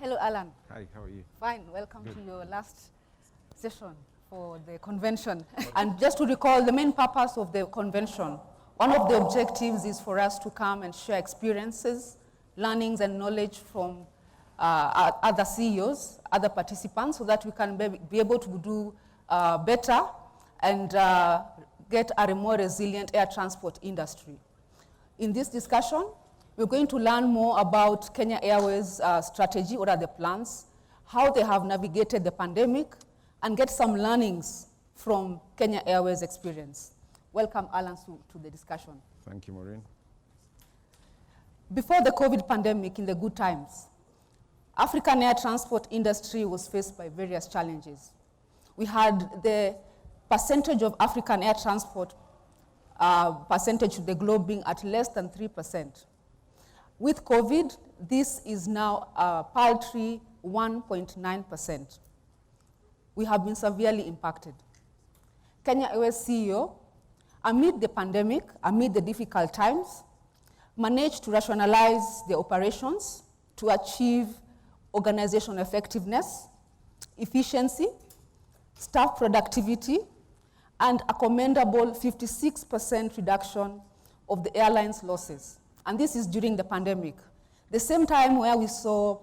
Hello, Allan. Hi, how are you? Fine. Welcome Good. to your last session for the convention. And just to recall the main purpose of the convention, one of the objectives is for us to come and share experiences, learnings, and knowledge from other CEOs, other participants, so that we can be able to do better and get a more resilient air transport industry. In this discussion, we're going to learn more about Kenya Airways' strategy, what are the plans, how they have navigated the pandemic, and get some learnings from Kenya Airways' experience. Welcome, Allan, to the discussion. Thank you, Maureen. Before the COVID pandemic, in the good times, African air transport industry was faced by various challenges. We had the percentage of African air transport percentage to the globe being at less than 3%. With COVID, this is now a paltry 1.9%. We have been severely impacted. Kenya Airways CEO, amid the pandemic, amid the difficult times, managed to rationalize the operations to achieve organizational effectiveness, efficiency, staff productivity, and a commendable 56% reduction of the airline's losses. And this is during the pandemic. The same time where we saw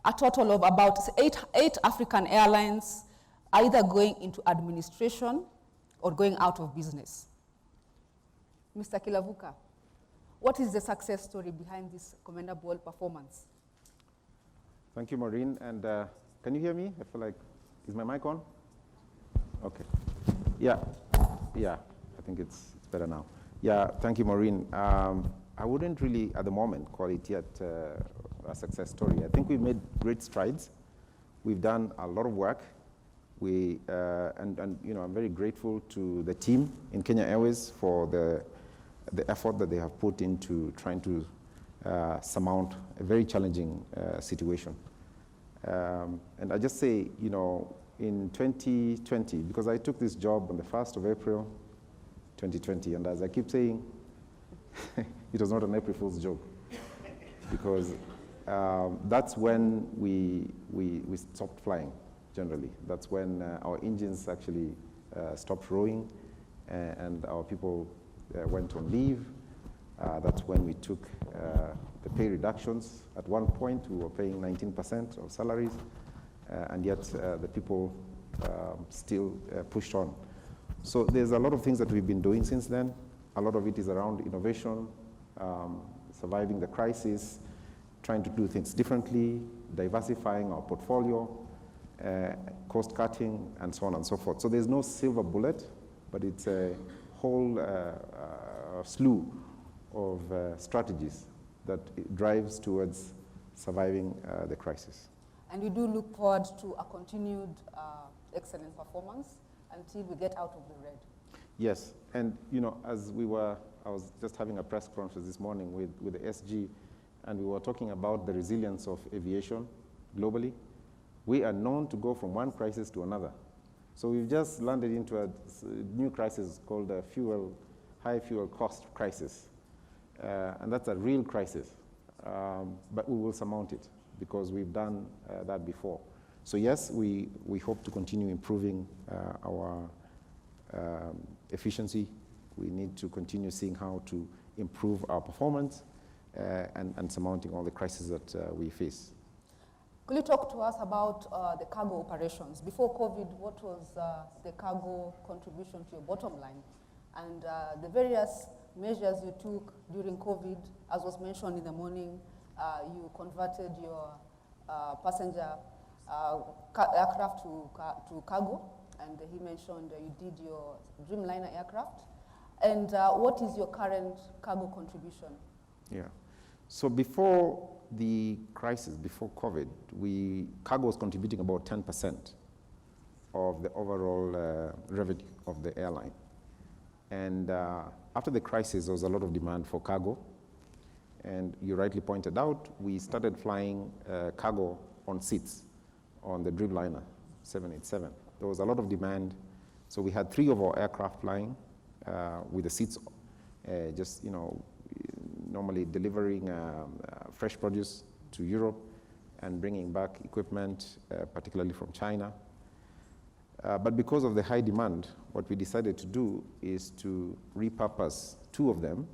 a total of about eight African airlines either going into administration or going out of business. Mr. Kilavuka, what is the success story behind this commendable performance? Thank you, Maureen. And can you hear me? I feel like, is my mic on? Okay. Yeah, I think it's better now. Yeah, thank you, Maureen. I wouldn't really, at the moment, call it yet a success story. I think we've made great strides. We've done a lot of work. And you know, I'm very grateful to the team in Kenya Airways for the effort that they have put into trying to surmount a very challenging situation. And I just say, you know, in 2020, because I took this job on the 1st of April, 2020, and as I keep saying, it was not an April Fool's joke, because that's when we stopped flying, generally. That's when our engines actually stopped rowing, and our people went on leave. That's when we took the pay reductions. At one point, we were paying 19% of salaries, and yet the people still pushed on. So there's a lot of things that we've been doing since then. A lot of it is around innovation, surviving the crisis, trying to do things differently, diversifying our portfolio, cost cutting, and so on and so forth. So there's no silver bullet, but it's a whole slew of strategies that drives towards surviving the crisis. And we do look forward to a continued excellent performance until we get out of the red. Yes, and you know, I was just having a press conference this morning with the SG, and we were talking about the resilience of aviation globally. We are known to go from one crisis to another. So we've just landed into a new crisis called the high fuel cost crisis. And that's a real crisis, but we will surmount it because we've done that before. So yes, we hope to continue improving our efficiency. We need to continue seeing how to improve our performance and surmounting all the crises that we face. Could you talk to us about the cargo operations? Before COVID, what was the cargo contribution to your bottom line? And the various measures you took during COVID, as was mentioned in the morning, you converted your passenger aircraft to cargo, and he mentioned you did your Dreamliner aircraft. And what is your current cargo contribution? Yeah. So before the crisis, before COVID, cargo was contributing about 10% of the overall revenue of the airline. And after the crisis, there was a lot of demand for cargo. And you rightly pointed out, we started flying cargo on seats on the Dreamliner 787. There was a lot of demand. So we had 3 of our aircraft flying with the seats, normally delivering fresh produce to Europe and bringing back equipment, particularly from China. But because of the high demand, what we decided to do is to repurpose 2 of them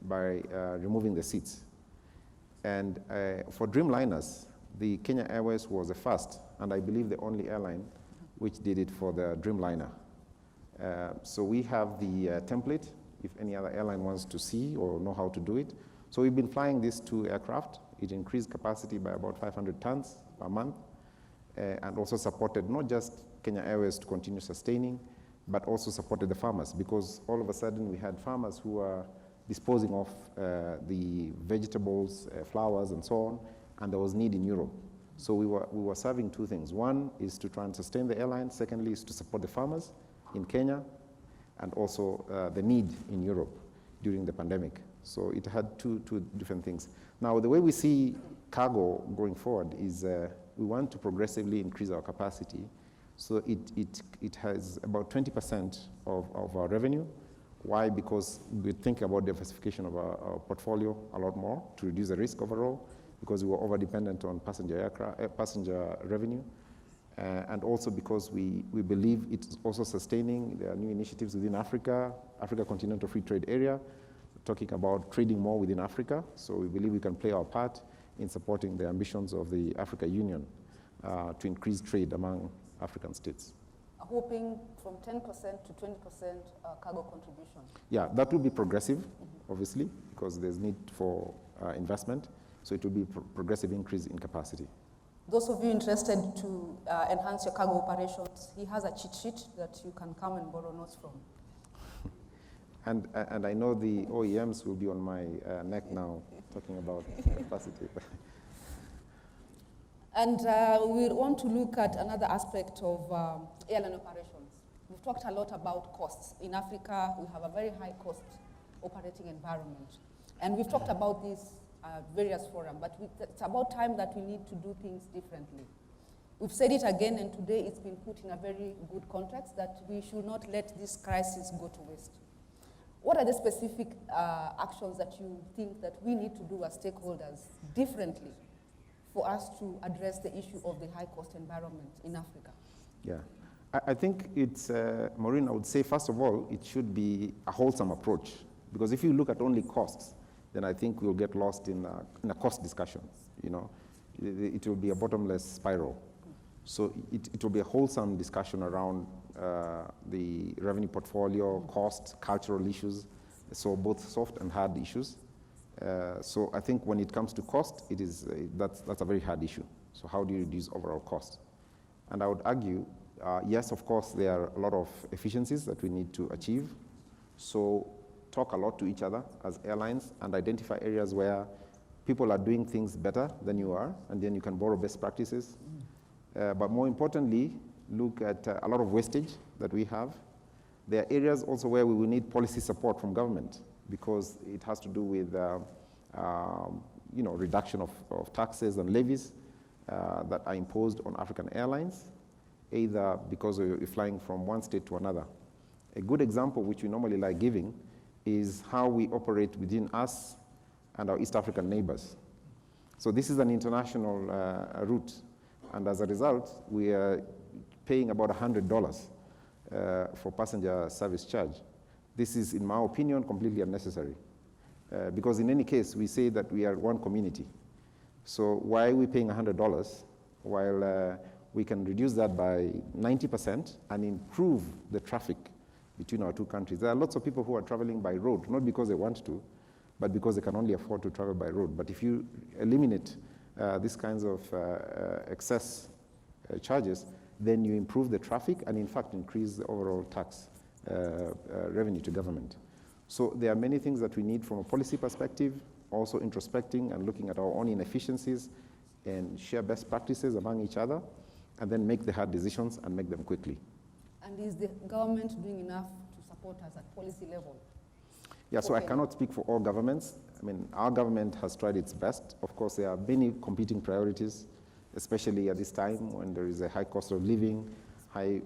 by removing the seats. And for Dreamliners, the Kenya Airways was the first, and I believe the only airline which did it for the Dreamliner. So we have the template, if any other airline wants to see or know how to do it. So we've been flying these 2 aircraft. It increased capacity by about 500 tons per month, and also supported not just Kenya Airways to continue sustaining, but also supported the farmers, because all of a sudden we had farmers who are disposing of the vegetables, flowers, and so on, and there was need in Europe. So we were serving 2 things. One is to try and sustain the airline. Secondly is to support the farmers in Kenya, and also the need in Europe during the pandemic. So it had two different things. Now, the way we see cargo going forward is we want to progressively increase our capacity. So it has about 20% of our revenue. Why? Because we think about diversification of our portfolio a lot more to reduce the risk overall, because we were over-dependent on passenger revenue. And also because we believe it's also sustaining. There are new initiatives within Africa Continental Free Trade Area, talking about trading more within Africa. So we believe we can play our part in supporting the ambitions of the Africa Union to increase trade among African states. Hoping from 10% to 20% cargo contribution. Yeah, that will be progressive, obviously, because there's need for investment. So it will be progressive increase in capacity. Those of you interested to enhance your cargo operations, he has a cheat sheet that you can come and borrow notes from. And I know the OEMs will be on my neck now, talking about capacity. And we want to look at another aspect of airline operations. We've talked a lot about costs. In Africa, we have a very high cost operating environment. And we've talked about this various forums, but it's about time that we need to do things differently. We've said it again, and today it's been put in a very good context that we should not let this crisis go to waste. What are the specific actions that you think that we need to do as stakeholders differently for us to address the issue of the high cost environment in Africa? Yeah, I think it's, Maureen, I would say, first of all, it should be a wholesome approach. Because if you look at only costs, then I think we'll get lost in a cost discussion. You know, it will be a bottomless spiral. So it will be a wholesome discussion around the revenue portfolio, cost, cultural issues, so both soft and hard issues. So I think when it comes to cost, that's a very hard issue. So how do you reduce overall cost? And I would argue, yes, of course, there are a lot of efficiencies that we need to achieve. So talk a lot to each other as airlines and identify areas where people are doing things better than you are, and then you can borrow best practices. But more importantly, look at a lot of wastage that we have. There are areas also where we will need policy support from government, because it has to do with reduction of taxes and levies that are imposed on African airlines, either because you're flying from one state to another. A good example, which we normally like giving, is how we operate within us and our East African neighbors. So this is an international route, and as a result, we are paying about $100 for passenger service charge. This is, in my opinion, completely unnecessary, because in any case, we say that we are one community. So why are we paying $100 while we can reduce that by 90% and improve the traffic between our two countries? There are lots of people who are traveling by road, not because they want to, but because they can only afford to travel by road. But if you eliminate these kinds of excess charges, then you improve the traffic and, in fact, increase the overall tax revenue to government. So there are many things that we need from a policy perspective, also introspecting and looking at our own inefficiencies and share best practices among each other, and then make the hard decisions and make them quickly. And is the government doing enough to support us at policy level? Yeah, so I cannot speak for all governments. I mean, our government has tried its best. Of course, there are many competing priorities, especially at this time when there is a high cost of living, high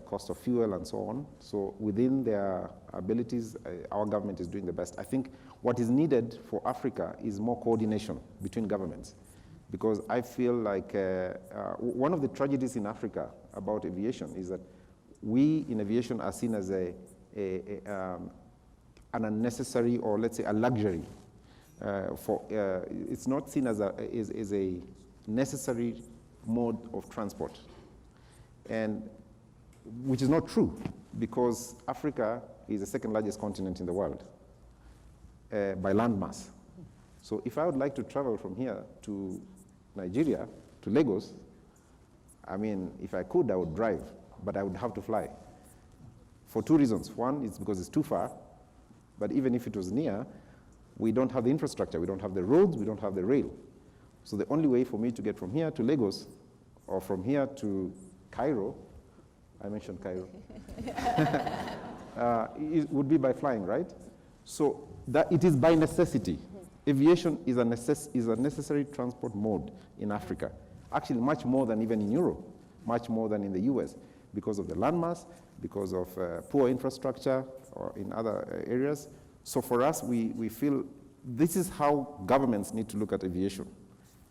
cost of fuel, and so on. So within their abilities, our government is doing the best. I think what is needed for Africa is more coordination between governments. because I feel like one of the tragedies in Africa about aviation is that we in aviation are seen as an unnecessary, or let's say a luxury. It's not seen as a necessary mode of transport, and which is not true, because Africa is the second largest continent in the world by land mass. So if I would like to travel from here to Nigeria, to Lagos, I mean, if I could, I would drive, but I would have to fly. For two reasons. One is because it's too far, but even if it was near, we don't have the infrastructure, we don't have the roads, we don't have the rail. So the only way for me to get from here to Lagos, or from here to Cairo, I mentioned Cairo, it would be by flying, right? So that it is by necessity. Aviation is a necessary transport mode in Africa. Actually, much more than even in Europe, much more than in the US, because of the landmass, because of poor infrastructure, or in other areas. So for us, we feel this is how governments need to look at aviation,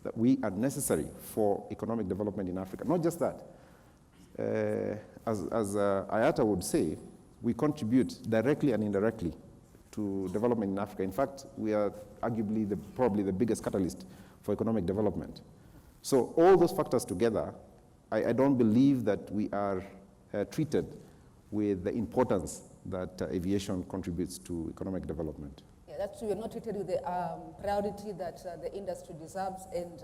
that we are necessary for economic development in Africa. Not just that. As IATA would say, we contribute directly and indirectly to development in Africa. In fact, we are arguably probably the biggest catalyst for economic development. So all those factors together, I don't believe that we are treated with the importance that aviation contributes to economic development. Yeah, that's true. We're not treated with the priority that the industry deserves, and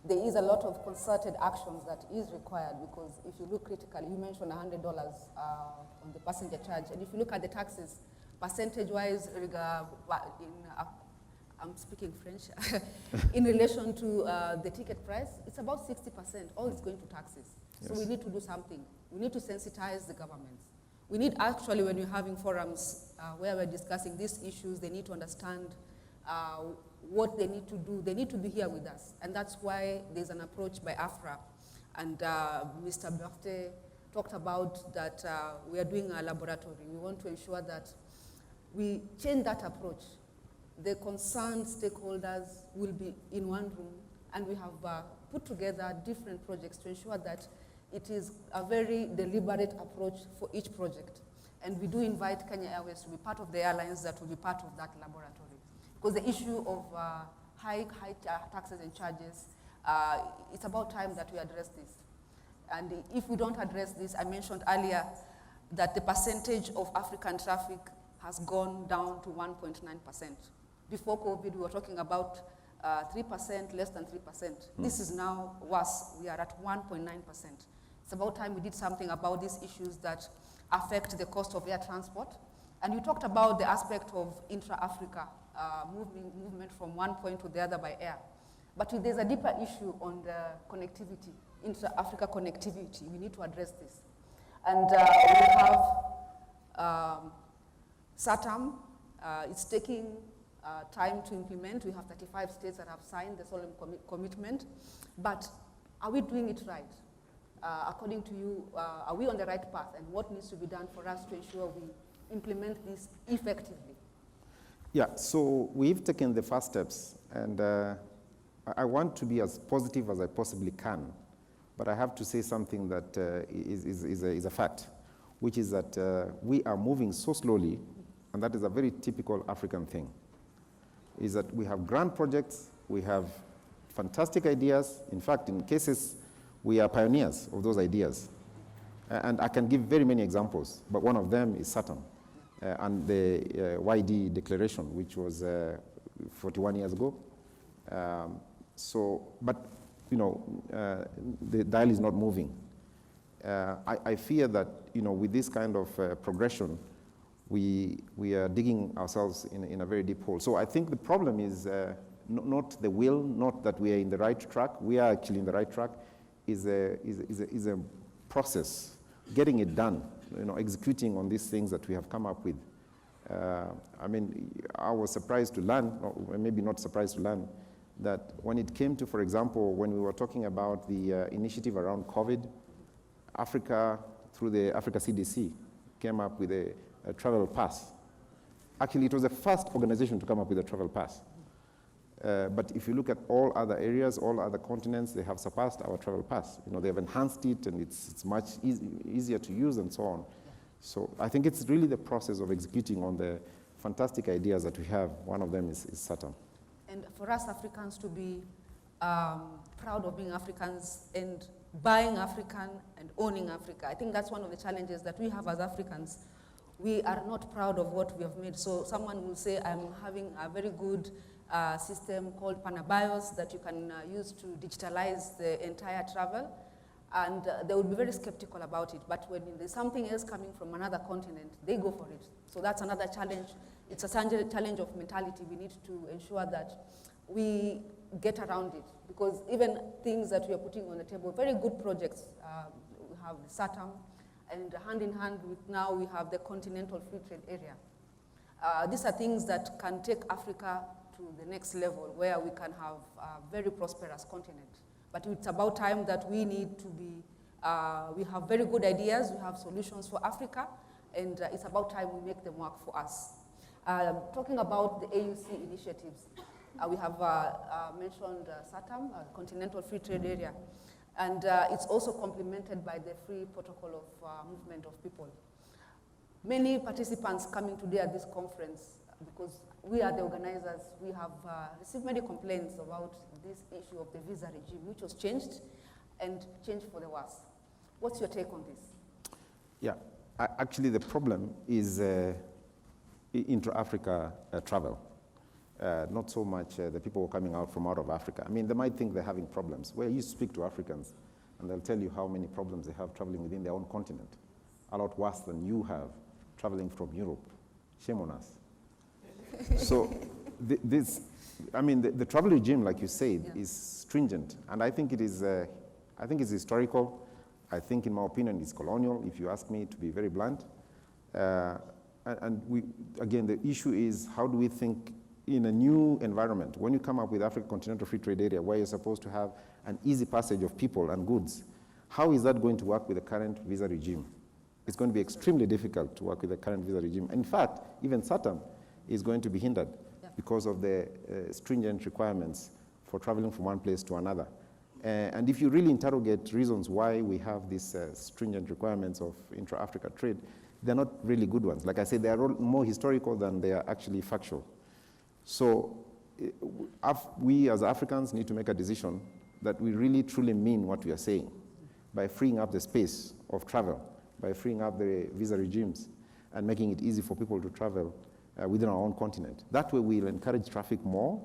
there is a lot of concerted actions that is required, because if you look critically, you mentioned $100 on the passenger charge, and if you look at the taxes, percentage-wise, I'm speaking French, in relation to the ticket price, it's about 60%. All is going to taxes. Yes. So we need to do something. We need to sensitize the governments. We need, actually, when we're having forums where we're discussing these issues, they need to understand what they need to do. They need to be here with us. And that's why there's an approach by AFRAA. And Mr. Berthe talked about that we are doing a laboratory. We want to ensure that we change that approach. The concerned stakeholders will be in one room, and we have put together different projects to ensure that it is a very deliberate approach for each project. And we do invite Kenya Airways to be part of the airlines that will be part of that laboratory. Because the issue of high taxes and charges, it's about time that we address this. And if we don't address this, I mentioned earlier that the percentage of African traffic has gone down to 1.9%. Before COVID, we were talking about 3%, less than 3%. This is now worse. We are at 1.9%. It's about time we did something about these issues that affect the cost of air transport. And you talked about the aspect of intra-Africa, movement from one point to the other by air. But there's a deeper issue on the connectivity, intra-Africa connectivity. We need to address this. And we have SATAM. It's taking time to implement. We have 35 states that have signed the solemn commitment. But are we doing it right? According to you, are we on the right path? And what needs to be done for us to ensure we implement this effectively? Yeah, so we've taken the first steps, and I want to be as positive as I possibly can, but I have to say something that is a fact, which is that we are moving so slowly, and that is a very typical African thing, is that we have grand projects, we have fantastic ideas. In fact, in cases, we are pioneers of those ideas. And I can give very many examples, but one of them is SATAM and the YD declaration, which was 41 years ago. But you know, the dial is not moving. I fear that, you know, with this kind of progression, we are digging ourselves in a very deep hole. So I think the problem is not the will, not that we are in the right track. We are actually in the right track. Is a process, getting it done, you know, executing on these things that we have come up with. I mean, I was surprised to learn, or maybe not surprised to learn, that when it came to, for example, when we were talking about the initiative around COVID, Africa, through the Africa CDC, came up with a travel pass. Actually, it was the first organization to come up with a travel pass. But if you look at all other areas, all other continents, they have surpassed our travel pass. You know, they have enhanced it, and it's much easier to use and so on. So I think it's really the process of executing on the fantastic ideas that we have. One of them is SATAM. And for us Africans to be proud of being Africans and buying African and owning Africa, I think that's one of the challenges that we have as Africans. We are not proud of what we have made. So someone will say, I'm having a very good system called Panabios that you can use to digitalize the entire travel. And they will be very skeptical about it. But when there's something else coming from another continent, they go for it. So that's another challenge. It's a challenge of mentality. We need to ensure that we get around it. Because even things that we are putting on the table, very good projects. We have the SATAM, and hand in hand with now we have the Continental Free Trade Area. These are things that can take Africa to the next level, where we can have a very prosperous continent. But it's about time that we need to be, we have very good ideas, we have solutions for Africa, and it's about time we make them work for us. Talking about the AUC initiatives, we have mentioned SATAM, Continental Free Trade Area, and it's also complemented by the Free Protocol of Movement of People. Many participants coming today at this conference, because we are the organizers, we have received many complaints about this issue of the visa regime, which was changed and changed for the worse. What's your take on this? Yeah, actually the problem is intra-Africa travel. Not so much the people who are coming out from out of Africa. I mean, they might think they're having problems. Well, you speak to Africans, and they'll tell you how many problems they have traveling within their own continent. A lot worse than you have traveling from Europe. Shame on us. So the travel regime, like you said, is stringent, and I think it is. I think it's historical. I think, in my opinion, it's colonial. If you ask me to be very blunt, and again, the issue is how do we think in a new environment? When you come up with African Continental Free Trade Area, where you're supposed to have an easy passage of people and goods, how is that going to work with the current visa regime? It's going to be extremely difficult to work with the current visa regime. In fact, even SATAM is going to be hindered because of the stringent requirements for traveling from one place to another. And if you really interrogate reasons why we have these stringent requirements of intra-Africa trade, they're not really good ones. Like I said, they are more historical than they are actually factual. So we as Africans need to make a decision that we really truly mean what we are saying by freeing up the space of travel, by freeing up the visa regimes and making it easy for people to travel within our own continent. That way we'll encourage traffic more,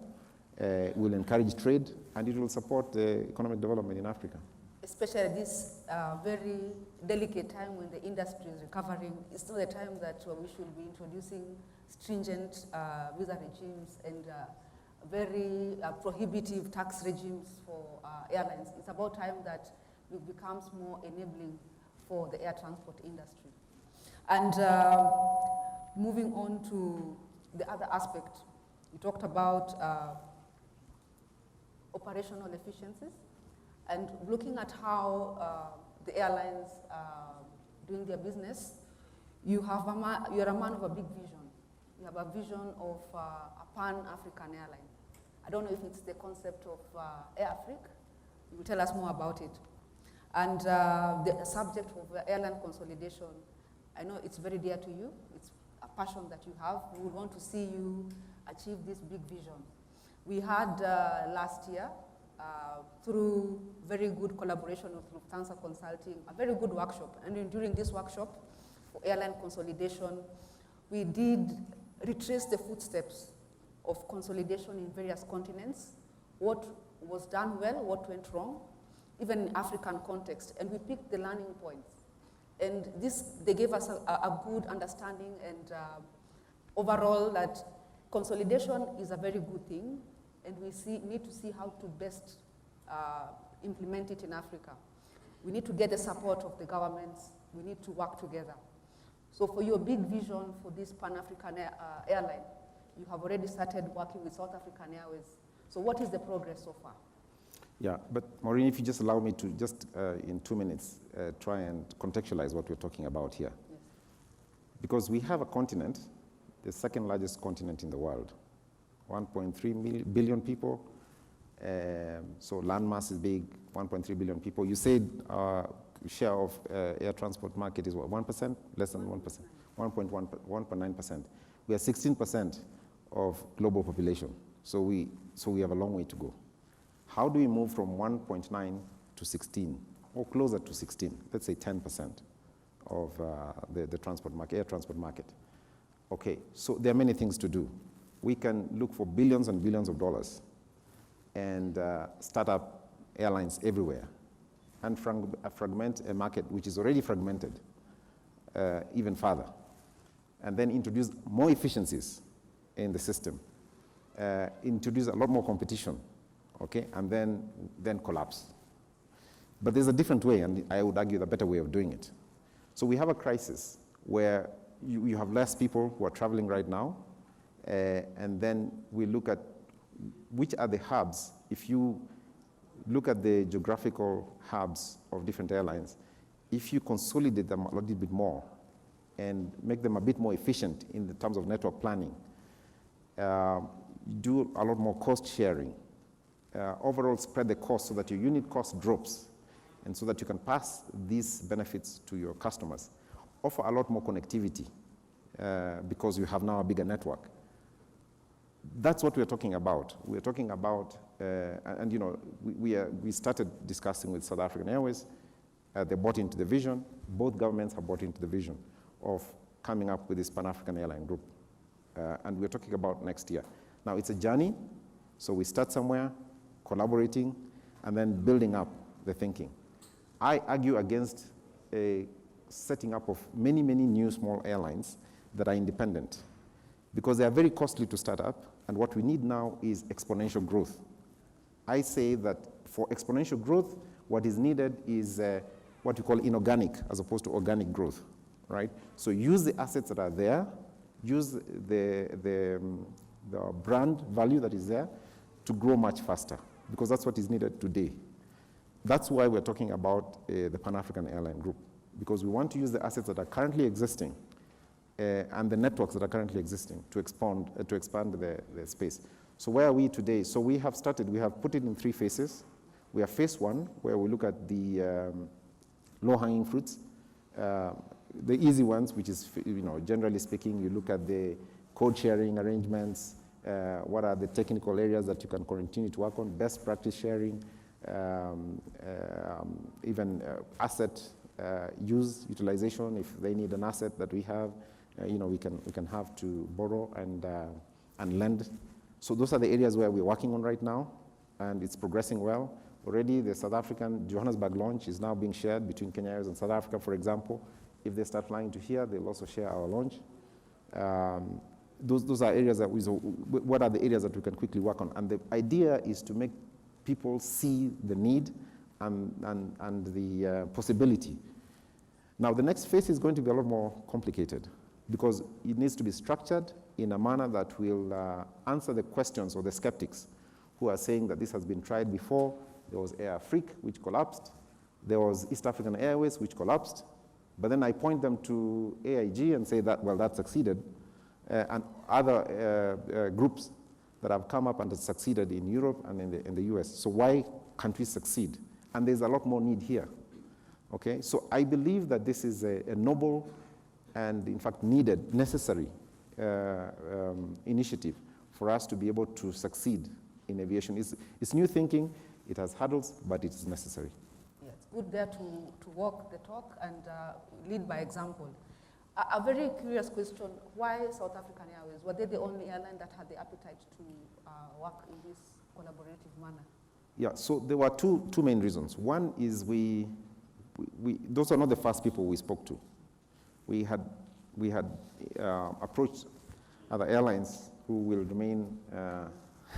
we'll encourage trade, and it will support the economic development in Africa. Especially at this very delicate time when the industry is recovering, it's not the time that we should be introducing stringent visa regimes and very prohibitive tax regimes for airlines. It's about time that it becomes more enabling for the air transport industry. And moving on to the other aspect, we talked about operational efficiencies and looking at how the airlines are doing their business. You're a man of a big vision. You have a vision of a pan-African airline. I don't know if it's the concept of AFRAA. You will tell us more about it. And the subject of airline consolidation, I know it's very dear to you. It's a passion that you have. We would want to see you achieve this big vision. We had last year, through very good collaboration with Lufthansa Consulting, a very good workshop. And during this workshop for airline consolidation, we did retrace the footsteps of consolidation in various continents, what was done well, what went wrong, even in African context, and we picked the learning points. And they gave us a good understanding and overall that consolidation is a very good thing, and we need to see how to best implement it in Africa. We need to get the support of the governments. We need to work together. So for your big vision for this Pan-African airline, you have already started working with South African Airways. So what is the progress so far? Yeah, but Maureen, if you just allow me to just in 2 minutes try and contextualize what we're talking about here. Yes. Because we have a continent, the second largest continent in the world, 1.3 billion people. So land mass is big, 1.3 billion people. You said share of air transport market is what, 1%? Less than 1%, 1.9%. We are 16% of global population. So we have a long way to go. How do we move from 1.9 to 16, or closer to 16? Let's say 10% of the transport market, air transport market. Okay, so there are many things to do. We can look for billions and billions of dollars and start up airlines everywhere and fragment a market which is already fragmented even further, and then introduce more efficiencies in the system, introduce a lot more competition, okay, and then collapse. But there's a different way, and I would argue the better way of doing it. So we have a crisis where you have less people who are traveling right now, and then we look at which are the hubs. If you look at the geographical hubs of different airlines, if you consolidate them a little bit more and make them a bit more efficient in the terms of network planning, do a lot more cost sharing, overall spread the cost so that your unit cost drops, and so that you can pass these benefits to your customers. Offer a lot more connectivity because you have now a bigger network. That's what we're talking about. We're talking about, and you know, we started discussing with South African Airways. They bought into the vision. Both governments have bought into the vision of coming up with this Pan-African airline group. And we're talking about next year. Now, it's a journey, so we start somewhere, collaborating, and then building up the thinking. I argue against a setting up of many, many new small airlines that are independent, because they are very costly to start up, and what we need now is exponential growth. I say that for exponential growth, what is needed is what you call inorganic as opposed to organic growth, right? So use the assets that are there, use the brand value that is there to grow much faster, because that's what is needed today. That's why we're talking about the Pan-African Airline Group, because we want to use the assets that are currently existing and the networks that are currently existing to expand the space. So where are we today? So we have put it in 3 phases. We have phase 1, where we look at the low-hanging fruits, the easy ones, which is, you know, generally speaking, you look at the code-sharing arrangements, what are the technical areas that you can continue to work on, best practice sharing, even asset utilization. If they need an asset that we have, you know, we can have to borrow and lend. So those are the areas where we're working on right now, and it's progressing well. Already the South African Johannesburg launch is now being shared between Kenya Airways and South Africa, for example. If they start flying to here, they'll also share our launch. Those are areas that what are the areas that we can quickly work on? And the idea is to make people see the need and the possibility. Now, the next phase is going to be a lot more complicated, because it needs to be structured in a manner that will answer the questions or the skeptics who are saying that this has been tried before. There was Air Afrique, which collapsed. There was East African Airways, which collapsed. But then I point them to AIG and say that, well, that succeeded. And other groups that have come up and succeeded in Europe and in the US. So why can't we succeed? And there's a lot more need here. Okay, so I believe that this is a noble and, in fact, needed, necessary initiative for us to be able to succeed in aviation. It's new thinking, it has hurdles, but it's necessary. Yeah, it's good there to walk the talk and lead by example. A very curious question, why South African Airways? Were they the only airline that had the appetite to work in this collaborative manner? Yeah, so there were two main reasons. One is those are not the first people we spoke to. We had approached other airlines who will remain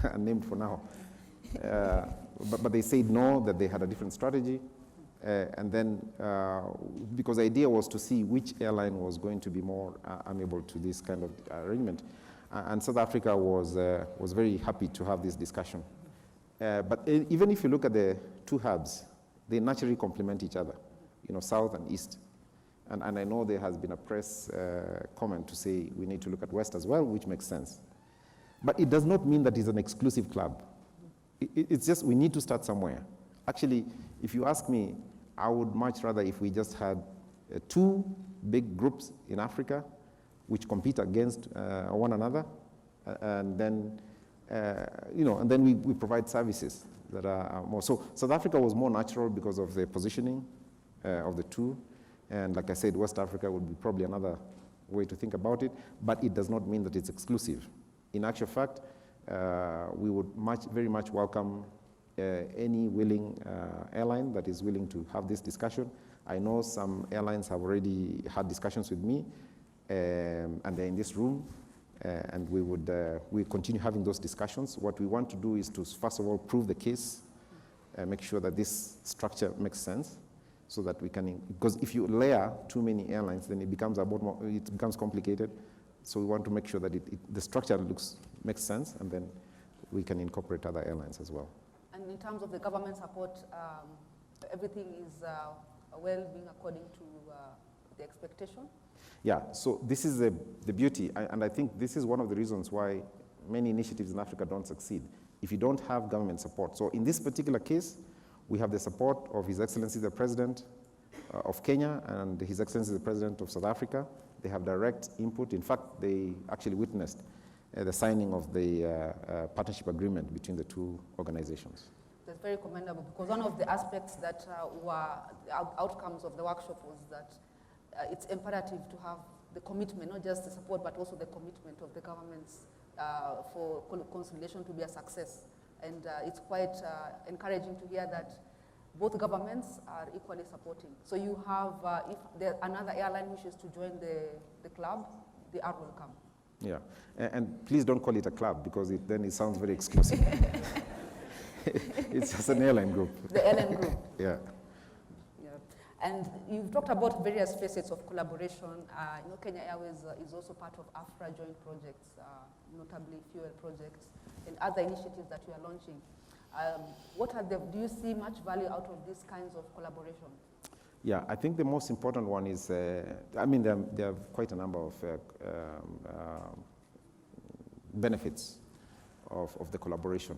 unnamed for now. But they said no, that they had a different strategy. And then, because the idea was to see which airline was going to be more amenable to this kind of arrangement. And South Africa was very happy to have this discussion. But even if you look at the 2 hubs, they naturally complement each other, you know, south and east. And I know there has been a press comment to say we need to look at west as well, which makes sense. But it does not mean that it's an exclusive club. It's just we need to start somewhere. Actually, if you ask me, I would much rather if we just had two big groups in Africa which compete against one another, and then and then we provide services that are more. So South Africa was more natural because of the positioning of the two, and like I said, West Africa would be probably another way to think about it, but it does not mean that it's exclusive. In actual fact, we would very much welcome any willing airline that is willing to have this discussion. I know some airlines have already had discussions with me, and they're in this room, and we continue having those discussions. What we want to do is to, first of all, prove the case, make sure that this structure makes sense, so that we can, because if you layer too many airlines, then it becomes complicated. So we want to make sure that the structure makes sense, and then we can incorporate other airlines as well. And in terms of the government support, everything is well being according to the expectation? Yeah, so this is the beauty, and I think this is one of the reasons why many initiatives in Africa don't succeed, if you don't have government support. So in this particular case, we have the support of His Excellency the President of Kenya and His Excellency the President of South Africa. They have direct input. In fact, they actually witnessed the signing of the partnership agreement between the two organizations. That's very commendable, because one of the aspects that were the outcomes of the workshop was that it's imperative to have the commitment, not just the support, but also the commitment of the governments for consolidation to be a success. And it's quite encouraging to hear that both governments are equally supporting. So you have, if another airline wishes to join the club, they are welcome. Yeah, and please don't call it a club, because then it sounds very exclusive. It's just an airline group. The airline group. Yeah. And you've talked about various facets of collaboration. Kenya Airways is also part of AFRAA joint projects, notably fuel projects and other initiatives that you are launching. Do you see much value out of these kinds of collaboration? Yeah, I think the most important one is, there are quite a number of benefits of the collaboration.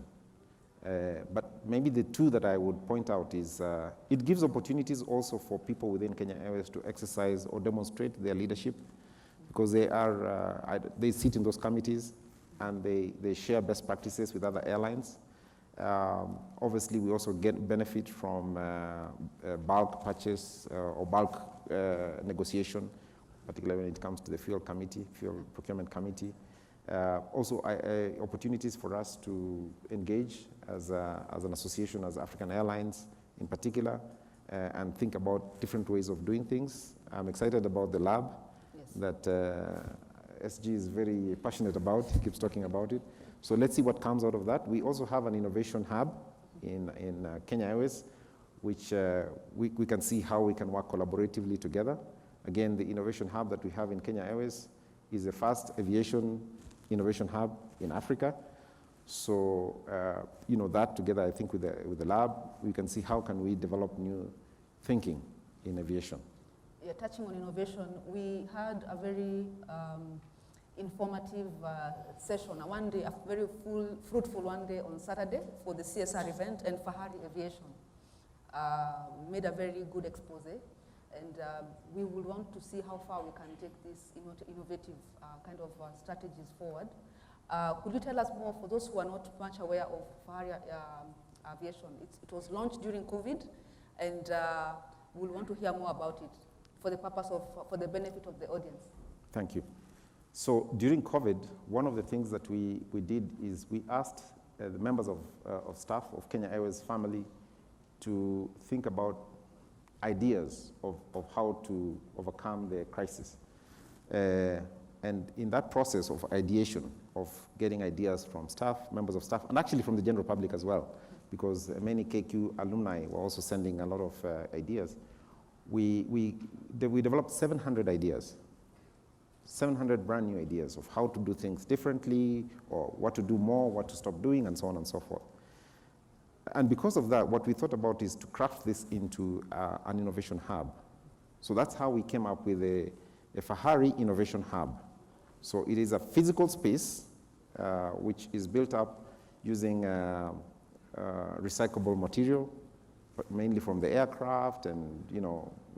But maybe the two that I would point out is it gives opportunities also for people within Kenya Airways to exercise or demonstrate their leadership, because they sit in those committees and they share best practices with other airlines. Obviously, we also get benefit from bulk purchase or bulk negotiation, particularly when it comes to the fuel procurement committee. Also, opportunities for us to engage as an association, as African Airlines in particular, and think about different ways of doing things. I'm excited about the lab that SG is very passionate about. He keeps talking about it. So let's see what comes out of that. We also have an innovation hub in Kenya Airways, which we can see how we can work collaboratively together. Again, the innovation hub that we have in Kenya Airways is the first aviation innovation hub in Africa. So, that together, I think with the lab, we can see how can we develop new thinking in aviation. Yeah, touching on innovation, we had a very informative session, a very fruitful one day on Saturday for the CSR event, and Fahari Aviation made a very good expose, and we will want to see how far we can take these innovative kind of strategies forward. Could you tell us more, for those who are not much aware of Fahari Aviation? It was launched during COVID, and we'll want to hear more about it for the benefit of the audience. Thank you. So during COVID, one of the things that we did is we asked the members of staff of Kenya Airways family to think about ideas of how to overcome the crisis. And in that process of ideation, of getting ideas from staff, members of staff, and actually from the general public as well, because many KQ alumni were also sending a lot of ideas, we developed 700 ideas. 700 brand new ideas of how to do things differently, or what to do more, what to stop doing, and so on and so forth. And because of that, what we thought about is to craft this into an innovation hub. So that's how we came up with a Fahari Innovation Hub. So it is a physical space which is built up using recyclable material, but mainly from the aircraft and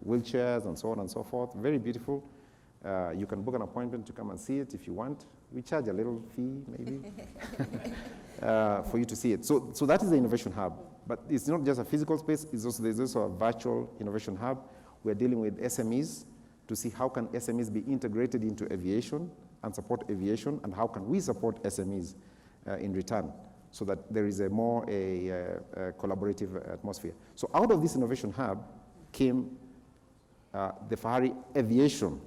wheelchairs and so on and so forth. Very beautiful. You can book an appointment to come and see it if you want. We charge a little fee, maybe, for you to see it. So that is the innovation hub. But it's not just a physical space. There's also a virtual innovation hub. We're dealing with SMEs to see how can SMEs be integrated into aviation and support aviation, and how can we support SMEs in return, so that there is a more collaborative atmosphere. So out of this innovation hub came the Fahari Aviation.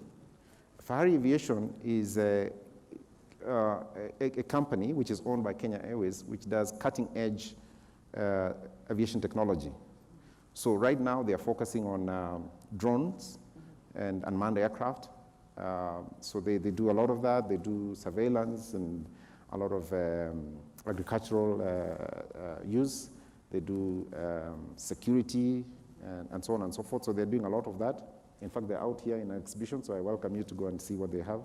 Fahari Aviation is a company which is owned by Kenya Airways, which does cutting-edge aviation technology. So right now they are focusing on drones and unmanned aircraft. So they do a lot of that. They do surveillance and a lot of agricultural use. They do security and so on and so forth. So they're doing a lot of that. In fact, they're out here in an exhibition, so I welcome you to go and see what they have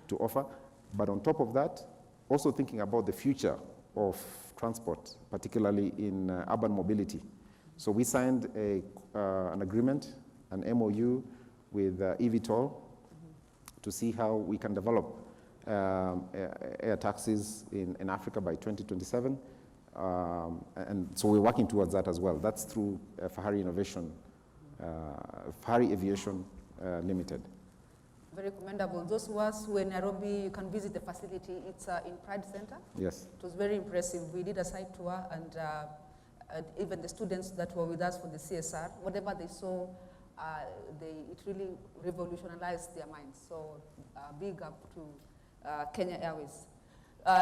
to offer. But on top of that, also thinking about the future of transport, particularly in urban mobility. So we signed an agreement, an MOU with eVTOL to see how we can develop air taxis in Africa by 2027. And so we're working towards that as well. That's through Fahari Innovation, Fahari Aviation Limited. Very commendable. Those of us who are in Nairobi, you can visit the facility. It's in Pride Center. Yes. It was very impressive. We did a site tour, and even the students that were with us for the CSR, whatever they saw, it really revolutionized their minds. So big up to Kenya Airways.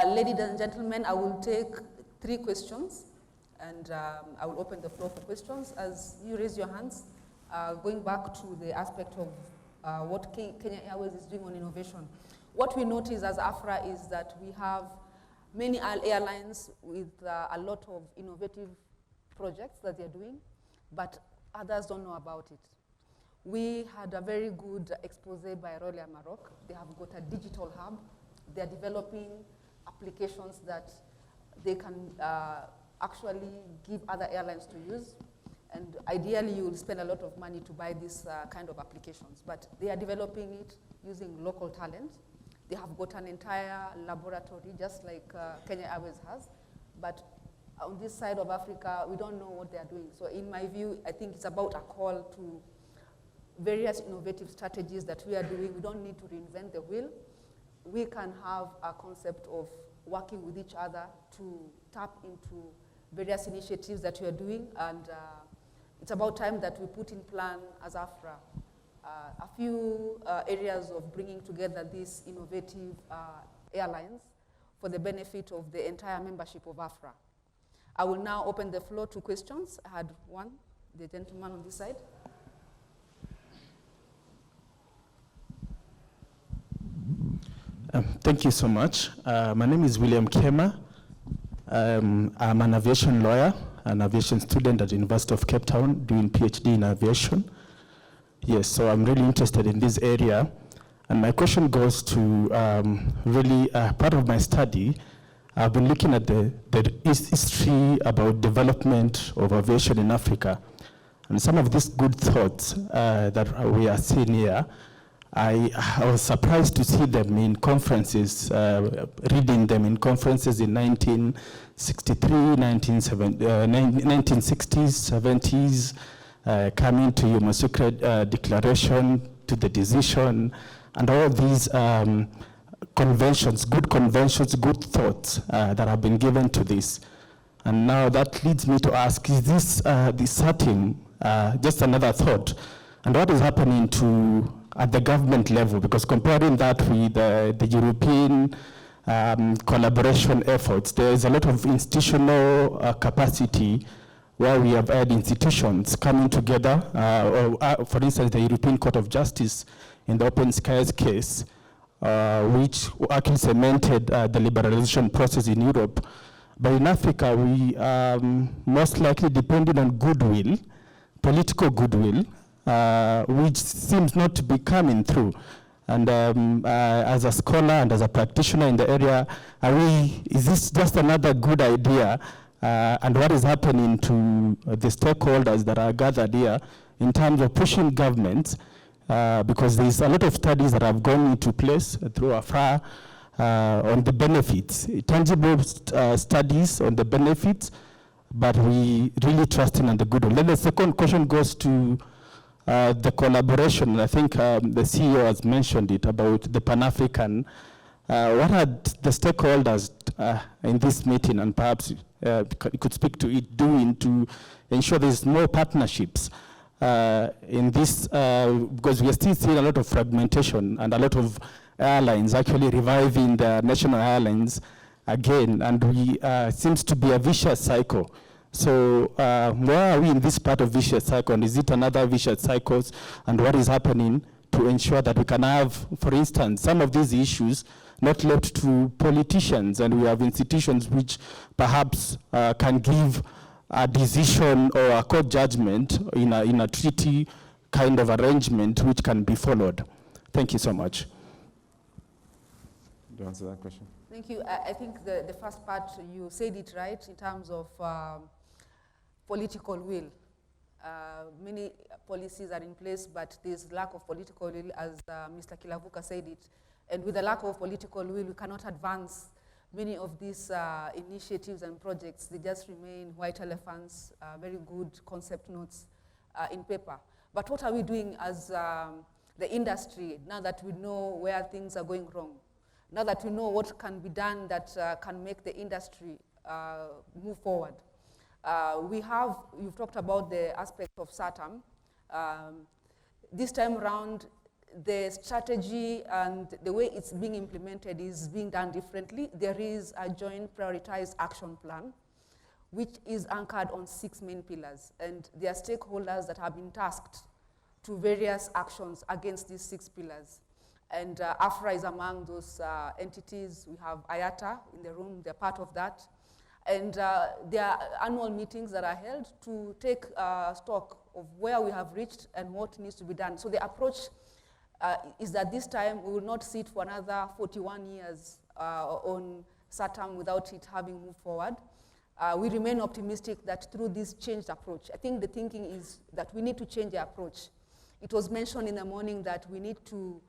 Ladies and gentlemen, I will take 3 questions, and I will open the floor for questions. As you raise your hands, going back to the aspect of what Kenya Airways is doing on innovation. What we notice as AFRAA is that we have many airlines with a lot of innovative projects that they're doing, but others don't know about it. We had a very good expose by Royal Maroc. They have got a digital hub. They're developing applications that they can actually give other airlines to use. And ideally, you will spend a lot of money to buy this kind of applications. But they are developing it using local talent. They have got an entire laboratory, just like Kenya Airways has. But on this side of Africa, we don't know what they are doing. So in my view, I think it's about a call to various innovative strategies that we are doing. We don't need to reinvent the wheel. We can have a concept of working with each other to tap into various initiatives that we are doing, and it's about time that we put in plan as AFRAA a few areas of bringing together these innovative airlines for the benefit of the entire membership of AFRAA. I will now open the floor to questions. I had one, the gentleman on this side. Thank you so much. My name is William Kema. I'm an aviation lawyer, an aviation student at the University of Cape Town doing PhD in aviation. Yes, so I'm really interested in this area. And my question goes to really part of my study. I've been looking at the history about development of aviation in Africa. And some of these good thoughts that we are seeing here, I was surprised to see them in conferences, reading them in conferences in 1963, 1960s, 70s, coming to Yamoussoukro Declaration, to the decision, and all these conventions, good thoughts that have been given to this. And now that leads me to ask, is this certain, just another thought, and what is happening at the government level? Because comparing that with the European collaboration efforts, there is a lot of institutional capacity where we have had institutions coming together, for instance, the European Court of Justice in the Open Skies case, which actually cemented the liberalization process in Europe. But in Africa, we are most likely depending on goodwill, political goodwill, which seems not to be coming through. And as a scholar and as a practitioner in the area, is this just another good idea? And what is happening to the stakeholders that are gathered here in terms of pushing governments? Because there's a lot of studies that have gone into place through AFRAA on the benefits, tangible studies on the benefits, but we really trust in the good one. Then the second question goes to the collaboration, and I think the CEO has mentioned it about the Pan-African. What are the stakeholders in this meeting, and perhaps you could speak to it, doing to ensure there's more partnerships in this, because we are still seeing a lot of fragmentation and a lot of airlines actually reviving the national airlines again, and we seems to be a vicious cycle. So where are we in this part of vicious cycle, and is it another vicious cycles, and what is happening to ensure that we can have, for instance, some of these issues not left to politicians, and we have institutions which perhaps can give a decision or a court judgment in a treaty kind of arrangement which can be followed. Thank you so much. Do you answer that question? Thank you. I think the first part, you said it right in terms of political will. Many policies are in place, but there's lack of political will, as Mr. Kilavuka said it. And with the lack of political will, we cannot advance many of these initiatives and projects. They just remain white elephants, very good concept notes in paper. But what are we doing as the industry now that we know where things are going wrong? Now that we know what can be done that can make the industry move forward. You've talked about the aspect of SATAM. This time around, the strategy and the way it's being implemented is being done differently. There is a joint prioritized action plan, which is anchored on 6 main pillars. And there are stakeholders that have been tasked to various actions against these 6 pillars. And AFRAA is among those entities. We have IATA in the room, they're part of that. And there are annual meetings that are held to take stock of where we have reached and what needs to be done. So the approach is that this time we will not sit for another 41 years on SATAM without it having moved forward. We remain optimistic that through this changed approach, I think the thinking is that we need to change the approach. It was mentioned in the morning that we need to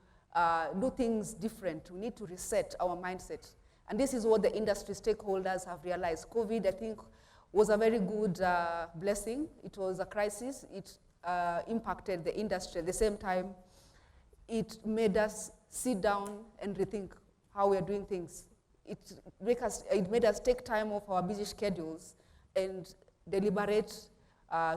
do things different. We need to reset our mindset. And this is what the industry stakeholders have realized. COVID, I think, was a very good blessing. It was a crisis. It impacted the industry. At the same time, it made us sit down and rethink how we are doing things. It made us take time off our busy schedules and deliberate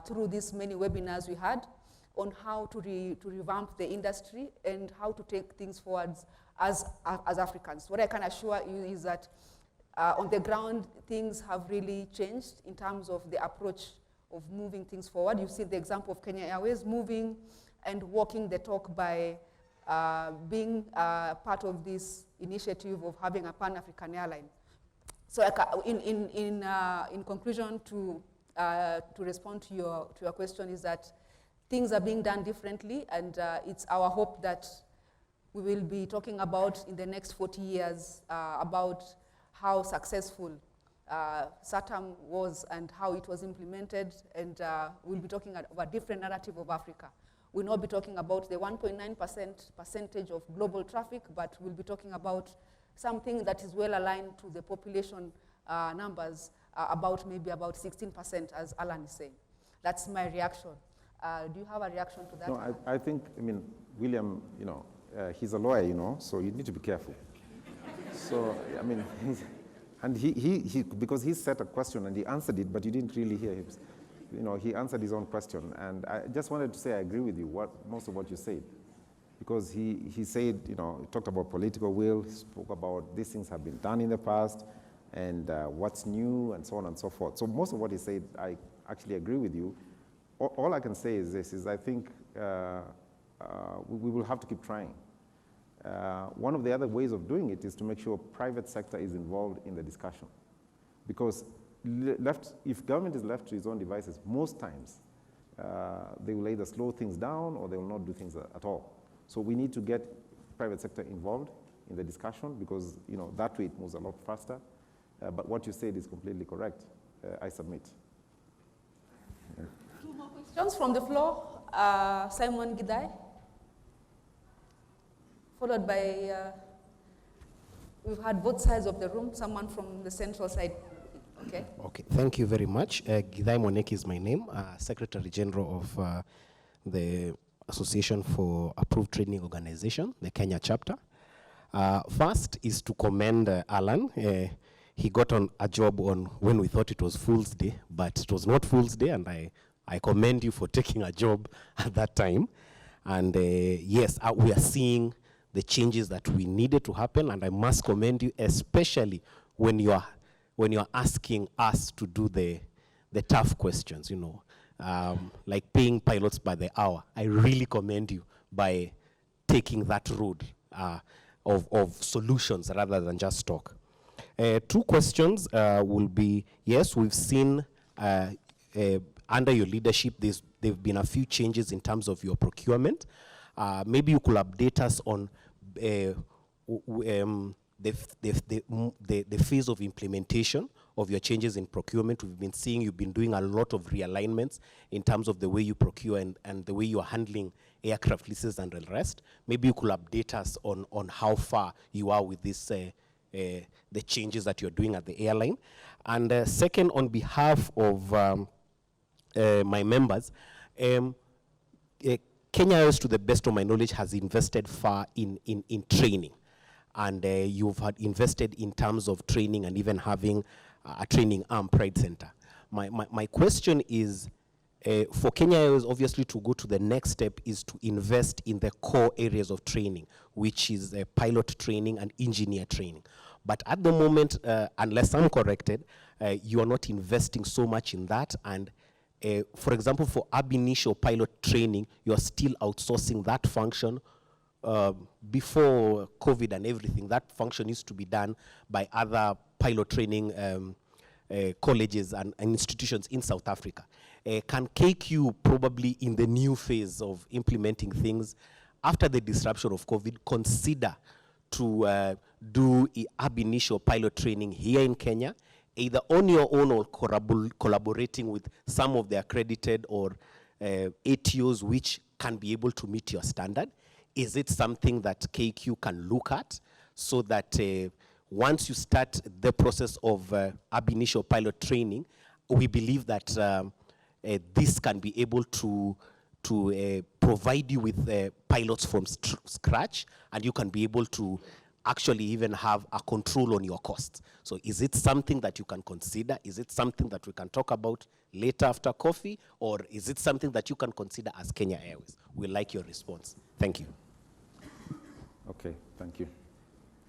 through these many webinars we had on how to revamp the industry and how to take things forward as Africans. What I can assure you is that on the ground, things have really changed in terms of the approach of moving things forward. You've seen the example of Kenya Airways moving and walking the talk by being part of this initiative of having a Pan-African airline. So in conclusion, to respond to your question is that things are being done differently, and it's our hope that we will be talking about in the next 40 years about how successful SATAM was and how it was implemented, and we'll be talking about a different narrative of Africa. We'll not be talking about the 1.9% percentage of global traffic, but we'll be talking about something that is well aligned to the population numbers, maybe about 16%, as Allan is saying. That's my reaction. Do you have a reaction to that? No, I think, William, he's a lawyer, so you need to be careful. So, and he because he set a question and he answered it, but you didn't really hear him. He answered his own question. And I just wanted to say I agree with you, most of what you said. Because he said, he talked about political will, he spoke about these things have been done in the past, and what's new, and so on and so forth. So most of what he said, I actually agree with you. All I can say is this, I think we will have to keep trying. One of the other ways of doing it is to make sure private sector is involved in the discussion. Because if government is left to its own devices, most times they will either slow things down or they will not do things at all. So we need to get private sector involved in the discussion, because that way it moves a lot faster. But what you said is completely correct. I submit. Yeah. 2 more questions from the floor. Simon Gidai, followed by, we've had both sides of the room, someone from the central side. Okay. Okay, thank you very much. Gidai Moneki is my name, Secretary General of the Association for Approved Training Organization, the Kenya chapter. First is to commend Allan. He got on a job on when we thought it was Fool's Day, but it was not Fool's Day, and I commend you for taking a job at that time. And yes, we are seeing the changes that we needed to happen, and I must commend you, especially when you are asking us to do the tough questions, like paying pilots by the hour. I really commend you by taking that road of solutions rather than just talk. 2 questions will be, yes, we've seen under your leadership, there've been a few changes in terms of your procurement. Maybe you could update us on the phase of implementation of your changes in procurement. We've been seeing you've been doing a lot of realignments in terms of the way you procure and the way you are handling aircraft leases and the rest. Maybe you could update us on how far you are with this, the changes that you're doing at the airline. And second, on behalf of my members, Kenya Airways, to the best of my knowledge, has invested far in training. And you've had invested in terms of training and even having a training arm, Pride Center. My question is, for Kenya Airways, obviously, to go to the next step is to invest in the core areas of training, which is pilot training and engineer training. But at the moment, unless I'm corrected, you are not investing so much in that. And for example, for ab initio pilot training, you are still outsourcing that function. Before COVID and everything, that function used to be done by other pilot training colleges and institutions in South Africa. Can KQ, probably in the new phase of implementing things after the disruption of COVID, consider to do ab initio pilot training here in Kenya, either on your own or collaborating with some of the accredited or ATOs which can be able to meet your standard? Is it something that KQ can look at so that once you start the process of ab initio pilot training, we believe that this can be able to provide you with pilots from scratch, and you can be able to actually even have a control on your costs. So is it something that you can consider? Is it something that we can talk about later after coffee? Or is it something that you can consider as Kenya Airways? We like your response. Thank you. Okay, thank you.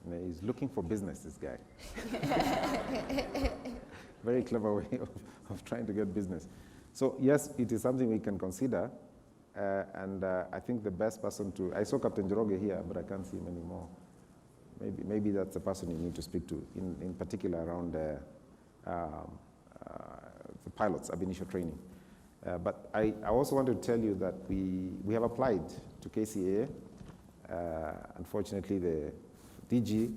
And he's looking for business, this guy. Very clever way of trying to get business. So yes, it is something we can consider. And I think the best person to, I saw Captain Joroge here, but I can't see him anymore. Maybe that's the person you need to speak to, in particular around the pilots, ab initio training. But I also want to tell you that we have applied to KCAA. Unfortunately, the DG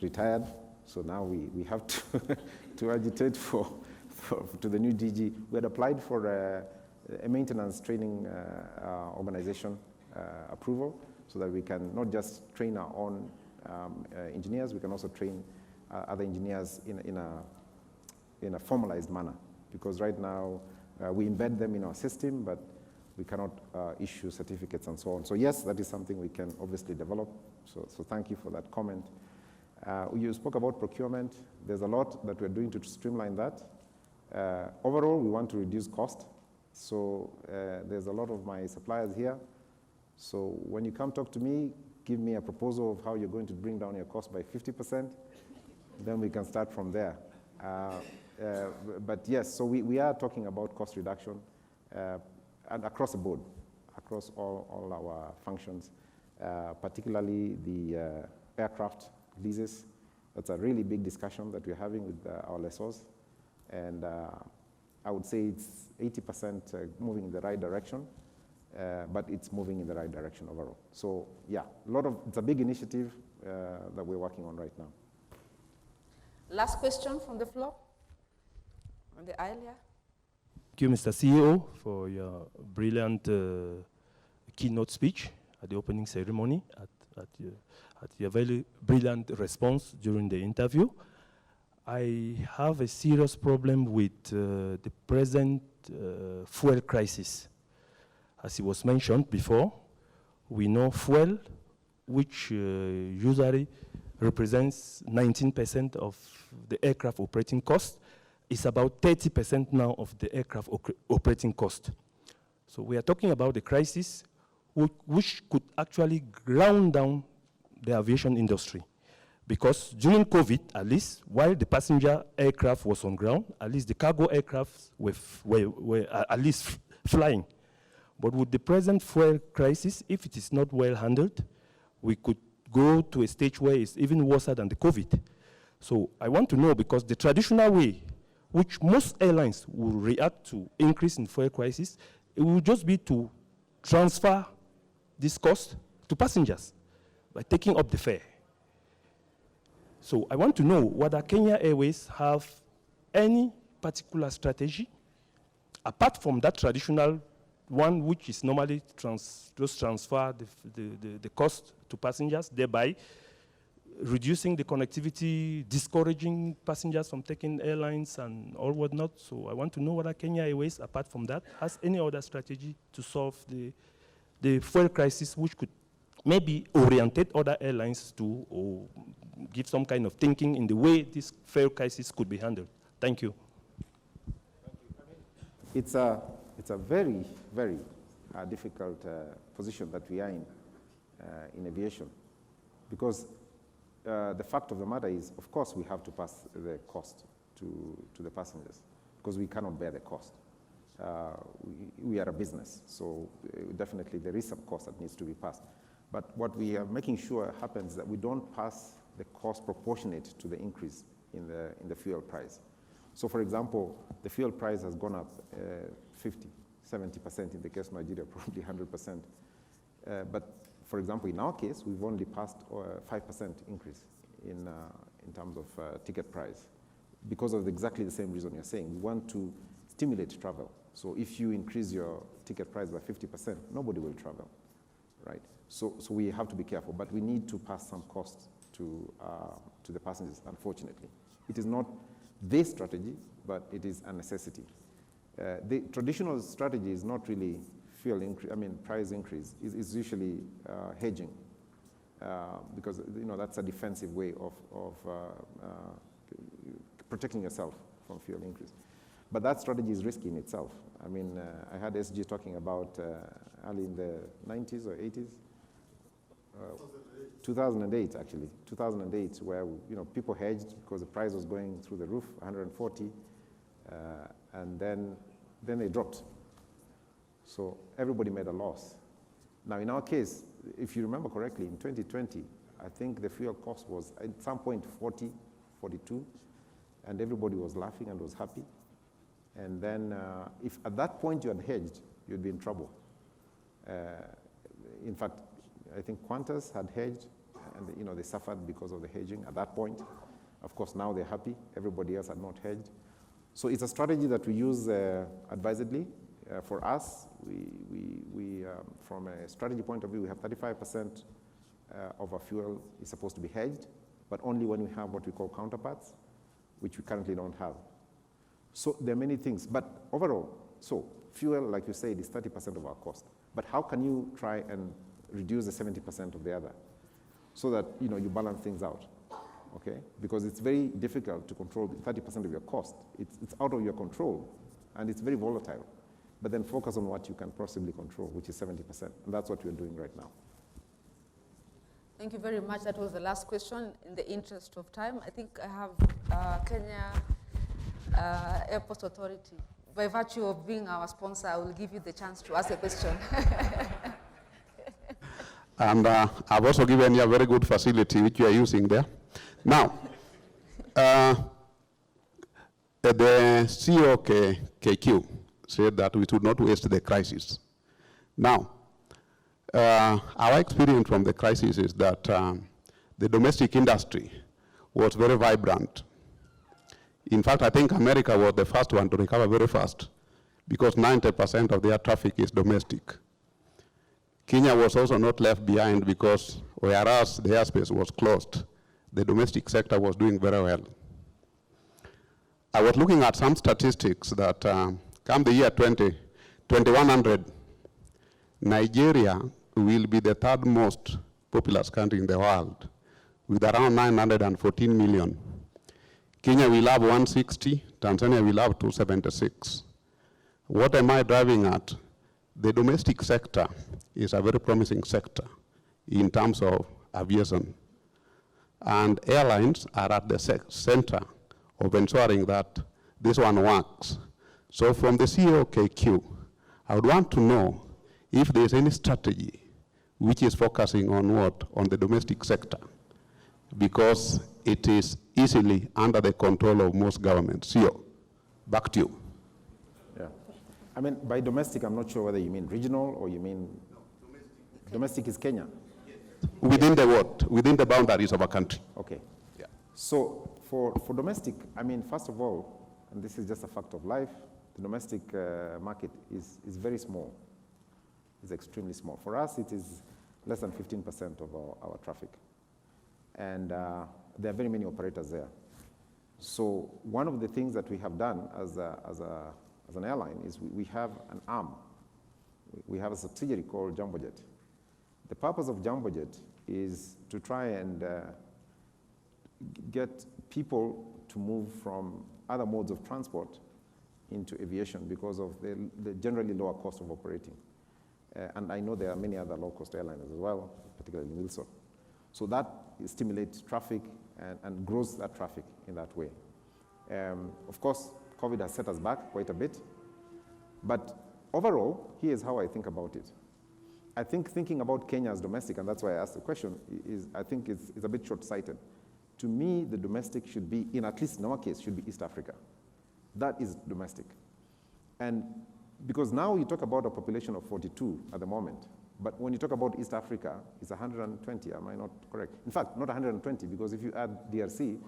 retired, so now we have to agitate to the new DG. We had applied for a maintenance training organization approval, so that we can not just train our own engineers, we can also train other engineers in a formalized manner. Because right now, we embed them in our system, but we cannot issue certificates and so on. So yes, that is something we can obviously develop. So thank you for that comment. You spoke about procurement. There's a lot that we're doing to streamline that. Overall, we want to reduce cost. So there's a lot of my suppliers here. So when you come talk to me, give me a proposal of how you're going to bring down your cost by 50%. Then we can start from there. But yes, so we are talking about cost reduction and across the board, across all our functions, particularly the aircraft leases. That's a really big discussion that we're having with our lessors. And I would say it's 80% moving in the right direction. but it's moving in the right direction overall. So yeah, it's a big initiative that we're working on right now. Last question from the floor, on the aisle here. Thank you, Mr. CEO, for your brilliant keynote speech at the opening ceremony, at your very brilliant response during the interview. I have a serious problem with the present fuel crisis. As it was mentioned before, we know fuel, which usually represents 19% of the aircraft operating cost, is about 30% now of the aircraft operating cost. So we are talking about the crisis which could actually ground down the aviation industry. Because during COVID, at least, while the passenger aircraft was on ground, at least the cargo aircraft were at least flying. But with the present fuel crisis, if it is not well handled, we could go to a stage where it's even worse than the COVID. So I want to know, because the traditional way which most airlines will react to increase in fuel crisis, it will just be to transfer this cost to passengers by taking up the fare. So I want to know whether Kenya Airways have any particular strategy, apart from that traditional one, which is normally just transfer the cost to passengers, thereby reducing the connectivity, discouraging passengers from taking airlines and all whatnot. So I want to know whether Kenya Airways, apart from that, has any other strategy to solve the fuel crisis, which could maybe orientate other airlines to, or give some kind of thinking in the way this fuel crisis could be handled. Thank you. It's a very, very difficult position that we are in aviation, because the fact of the matter is, of course, we have to pass the cost to the passengers, because we cannot bear the cost. We are a business, so definitely there is some cost that needs to be passed. But what we are making sure happens that we don't pass the cost proportionate to the increase in the fuel price. So for example, the fuel price has gone up 50, 70%, in the case of Nigeria, probably 100%. But for example, in our case, we've only passed 5% increase in terms of ticket price, because of exactly the same reason you're saying. We want to stimulate travel. So if you increase your ticket price by 50%, nobody will travel, right? So we have to be careful, but we need to pass some costs to the passengers, unfortunately. It is not the strategy, but it is a necessity. The traditional strategy is not really price increase. It's usually hedging, because that's a defensive way of protecting yourself from fuel increase. But that strategy is risky in itself. I mean, I had SG talking about early in the 90s or 80s. 2008, actually. 2008, where people hedged because the price was going through the roof, 140, and then they dropped. So everybody made a loss. Now, in our case, if you remember correctly, in 2020, I think the fuel cost was at some point 40, 42, and everybody was laughing and was happy. And then if at that point you had hedged, you'd be in trouble. In fact, I think Qantas had hedged, and they suffered because of the hedging at that point. Of course, now they're happy. Everybody else had not hedged. So it's a strategy that we use advisedly. For us, we from a strategy point of view, we have 35% of our fuel is supposed to be hedged, but only when we have what we call counterparts, which we currently don't have. So there are many things, but overall, so fuel, like you said, is 30% of our cost. But how can you try and reduce the 70% of the other, so that you balance things out, okay? Because it's very difficult to control 30% of your cost. It's out of your control, and it's very volatile. But then focus on what you can possibly control, which is 70%, and that's what we're doing right now. Thank you very much. That was the last question. In the interest of time, I think I have Kenya Airports Authority. By virtue of being our sponsor, I will give you the chance to ask a question. And I've also given you a very good facility which you are using there. Now, the CEO KQ said that we should not waste the crisis. Now, our experience from the crisis is that the domestic industry was very vibrant. In fact, I think America was the first one to recover very fast because 90% of their traffic is domestic. Kenya was also not left behind because whereas the airspace was closed, the domestic sector was doing very well. I was looking at some statistics that come the year 2100, Nigeria will be the third most populous country in the world with around 914 million. Kenya will have 160, Tanzania will have 276. What am I driving at? The domestic sector is a very promising sector in terms of aviation. And airlines are at the center of ensuring that this one works. So from the CEO of KQ, I would want to know if there's any strategy which is focusing on what? On the domestic sector, because it is easily under the control of most governments. CEO, back to you. Yeah. I mean, by domestic, I'm not sure whether you mean regional or you mean domestic is Kenya. Within the what? Within the boundaries of a country. Okay. Yeah. So for domestic, I mean, first of all, and this is just a fact of life, the domestic market is very small. It's extremely small. For us, it is less than 15% of our traffic. And there are very many operators there. So one of the things that we have done as an airline is we have an arm. We have a subsidiary called Jambojet. The purpose of Jambojet is to try and get people to move from other modes of transport into aviation because of the generally lower cost of operating. And I know there are many other low-cost airlines as well, particularly in Wilson. So that stimulates traffic and grows that traffic in that way. Of course, COVID has set us back quite a bit. But overall, here's how I think about it. I think thinking about Kenya as domestic, and that's why I asked the question, I think it's a bit short-sighted. To me, the domestic should be, at least in our case, should be East Africa. That is domestic. And because now you talk about a population of 42 at the moment, but when you talk about East Africa, it's 120, am I not correct? In fact, not 120, because if you add DRC,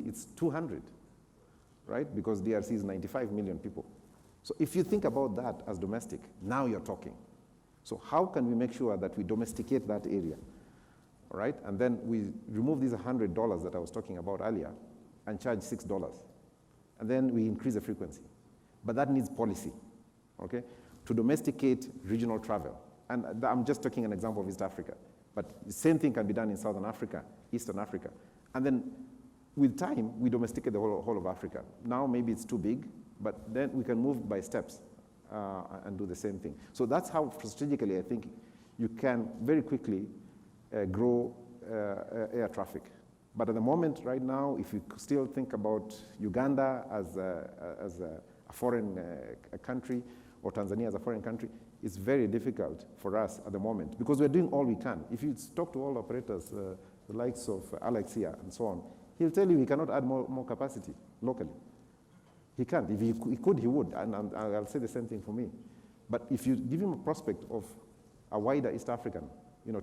it's 200, right? Because DRC is 95 million people. So if you think about that as domestic, now you're talking. So how can we make sure that we domesticate that area, all right? And then we remove these $100 that I was talking about earlier and charge $6. And then we increase the frequency. But that needs policy, okay? To domesticate regional travel. And I'm just taking an example of East Africa. But the same thing can be done in Southern Africa, Eastern Africa. And then with time, we domesticate the whole of Africa. Now maybe it's too big, but then we can move by steps and do the same thing. So that's how strategically I think you can very quickly grow air traffic. But at the moment, right now, if you still think about Uganda as a foreign country, or Tanzania as a foreign country, it's very difficult for us at the moment because we're doing all we can. If you talk to all operators, the likes of Alex here and so on, he'll tell you he cannot add more capacity locally. He can't. If he could, he would, and I'll say the same thing for me. But if you give him a prospect of a wider East African,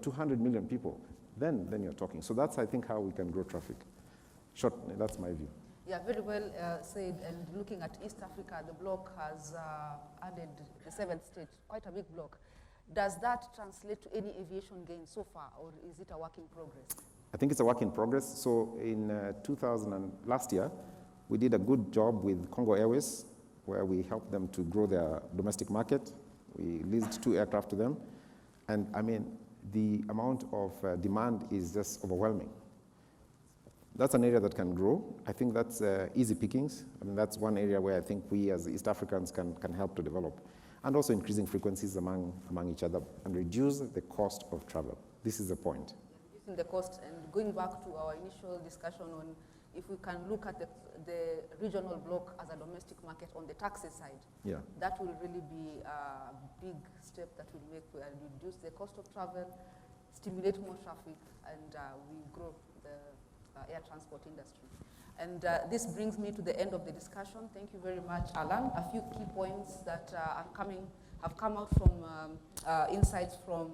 200 million people, then you're talking. So that's, I think, how we can grow traffic. Short, that's my view. Yeah, very well said. And looking at East Africa, the bloc has added the 7th state, quite a big bloc. Does that translate to any aviation gain so far, or is it a work in progress? I think it's a work in progress. So in last year, we did a good job with Congo Airways, where we helped them to grow their domestic market. We leased 2 aircraft to them. And I mean, the amount of demand is just overwhelming. That's an area that can grow. I think that's easy pickings. I mean, that's one area where I think we as East Africans can help to develop. And also increasing frequencies among each other and reduce the cost of travel. This is the point. Reducing the cost, and going back to our initial discussion on if we can look at the regional bloc as a domestic market on the taxi side, yeah, that will really be a big step that will make reduce the cost of travel, stimulate more traffic, and we grow the air transport industry. And this brings me to the end of the discussion. Thank you very much, Allan. A few key points that are coming have come out from insights from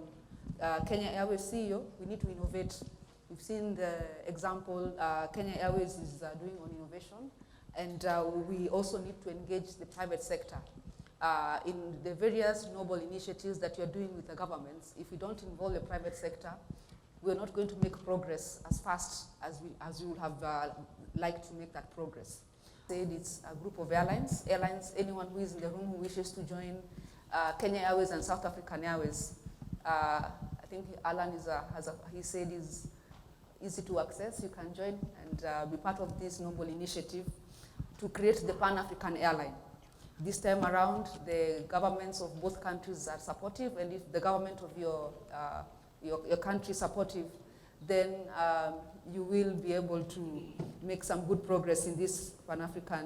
Kenya Airways CEO. We need to innovate. We've seen the example Kenya Airways is doing on innovation, and we also need to engage the private sector in the various noble initiatives that you're doing with the governments. If we don't involve the private sector, we're not going to make progress as fast as we would have liked to make that progress. It's a group of airlines. Anyone who is in the room who wishes to join Kenya Airways and South African Airways, I think Allan he said is easy to access. You can join and be part of this noble initiative to create the Pan-African airline. This time around, the governments of both countries are supportive, and if the government of your country is supportive, then you will be able to make some good progress in this Pan-African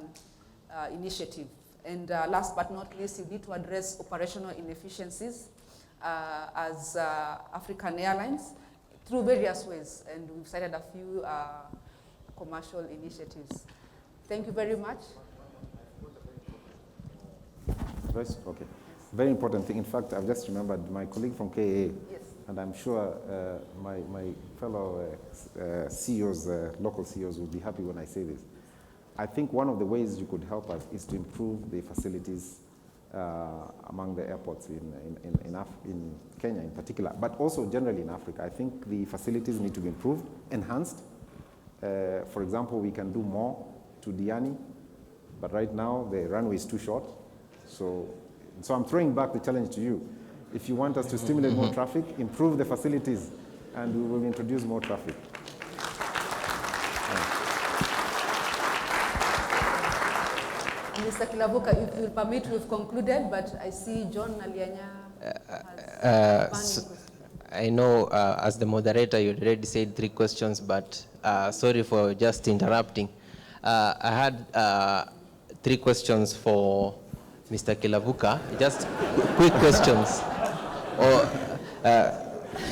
initiative. And last but not least, you need to address operational inefficiencies as African Airlines through various ways, and we've cited a few commercial initiatives. Thank you very much. Okay. Very important thing. In fact, I've just remembered my colleague from KA, yes, and I'm sure my fellow CEOs, local CEOs, will be happy when I say this. I think one of the ways you could help us is to improve the facilities among the airports in Kenya in particular, but also generally in Africa. I think the facilities need to be improved, enhanced. For example, we can do more to Diani, but right now the runway is too short. So I'm throwing back the challenge to you. If you want us to stimulate more traffic, improve the facilities, and we will introduce more traffic. Mr. Kilavuka, if you'll permit, we've concluded, but I see John Alianya has I know as the moderator, you already said 3 questions, but sorry for just interrupting. I had 3 questions for Mr. Kilavuka, just quick questions.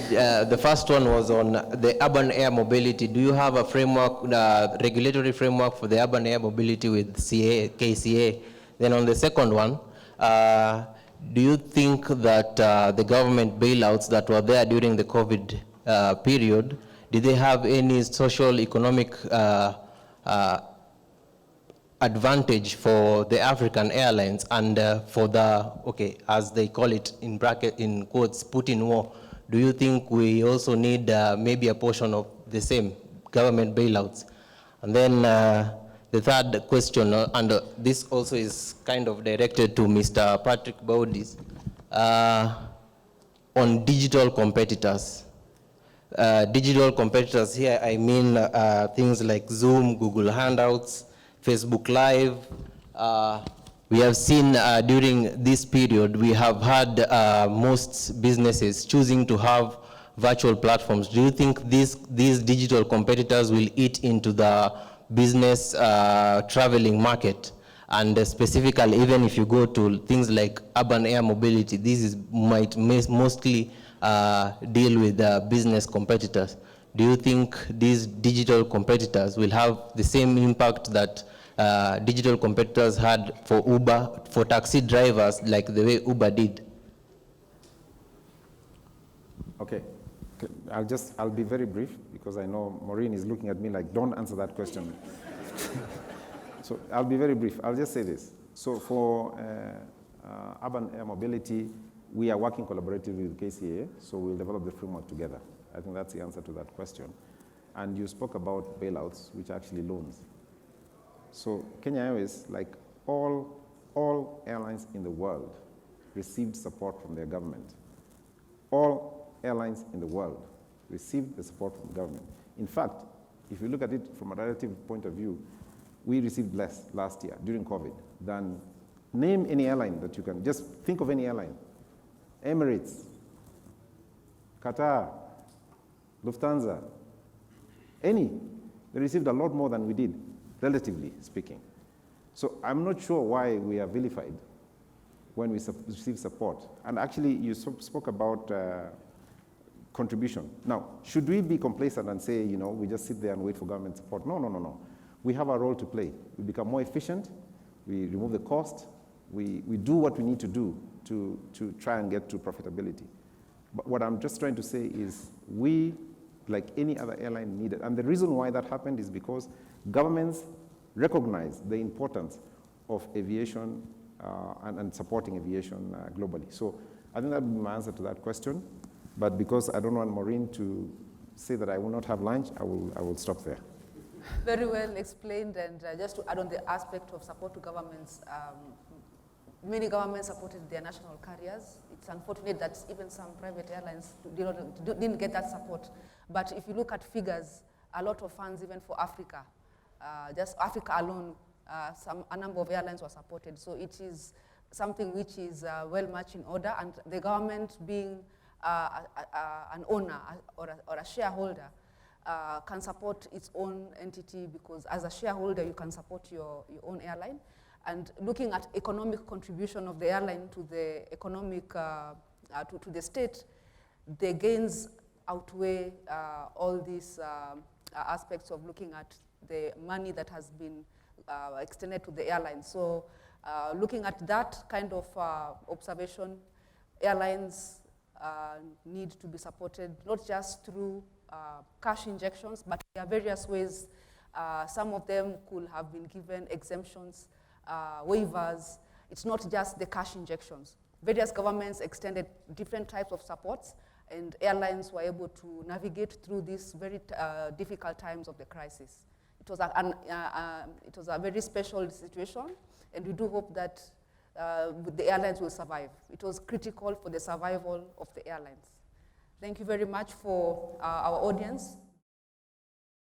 The first one was on the urban air mobility. Do you have a framework, regulatory framework for the urban air mobility with KCA? Then on the second one, do you think that the government bailouts that were there during the COVID period, did they have any social economic advantage for the African airlines and for the, okay, as they call it in bracket, in quotes, Putin war? Do you think we also need maybe a portion of the same government bailouts? And then the third question, and this also is kind of directed to Mr. Patrick Baudis, on digital competitors. Digital competitors here, I mean things like Zoom, Google Hangouts, Facebook Live. We have seen during this period, we have had most businesses choosing to have virtual platforms. Do you think these digital competitors will eat into the business traveling market? And specifically, even if you go to things like urban air mobility, this might mostly deal with business competitors. Do you think these digital competitors will have the same impact that digital competitors had for Uber, for taxi drivers, like the way Uber did? Okay, I'll be very brief because I know Maureen is looking at me like, don't answer that question. So I'll be very brief. I'll just say this. So for urban air mobility, we are working collaboratively with KCA, so we'll develop the framework together. I think that's the answer to that question. And you spoke about bailouts, which are actually loans. So Kenya Airways, like all airlines in the world, received support from their government. All airlines in the world received the support from the government. In fact, if you look at it from a relative point of view, we received less last year during COVID than, name any airline that you can, just think of any airline. Emirates, Qatar, Lufthansa, any. They received a lot more than we did, relatively speaking. So I'm not sure why we are vilified when we receive support. And actually, you spoke about contribution. Now, should we be complacent and say, you know, we just sit there and wait for government support? No, no, no, no. We have a role to play. We become more efficient, we remove the cost, we do what we need to do to try and get to profitability. But what I'm just trying to say is we, like any other airline, need it. And the reason why that happened is because governments recognize the importance of aviation and supporting aviation globally. So I think that would be my answer to that question. But because I don't want Maureen to say that I will not have lunch, I will stop there. Very well explained, and just to add on the aspect of support to governments, many governments supported their national carriers. It's unfortunate that even some private airlines didn't get that support. But if you look at figures, a lot of funds even for Africa, just Africa alone, a number of airlines were supported. So it is something which is well much in order, and the government being an owner or a shareholder can support its own entity, because as a shareholder you can support your own airline. And looking at economic contribution of the airline to the economic, to the state, the gains outweigh all these aspects of looking at the money that has been extended to the airline. So looking at that kind of observation, airlines need to be supported, not just through cash injections, but there are various ways. Some of them could have been given exemptions, waivers. It's not just the cash injections. Various governments extended different types of supports, and airlines were able to navigate through these very difficult times of the crisis. It was a very special situation, and we do hope that the airlines will survive. It was critical for the survival of the airlines. Thank you very much for our audience.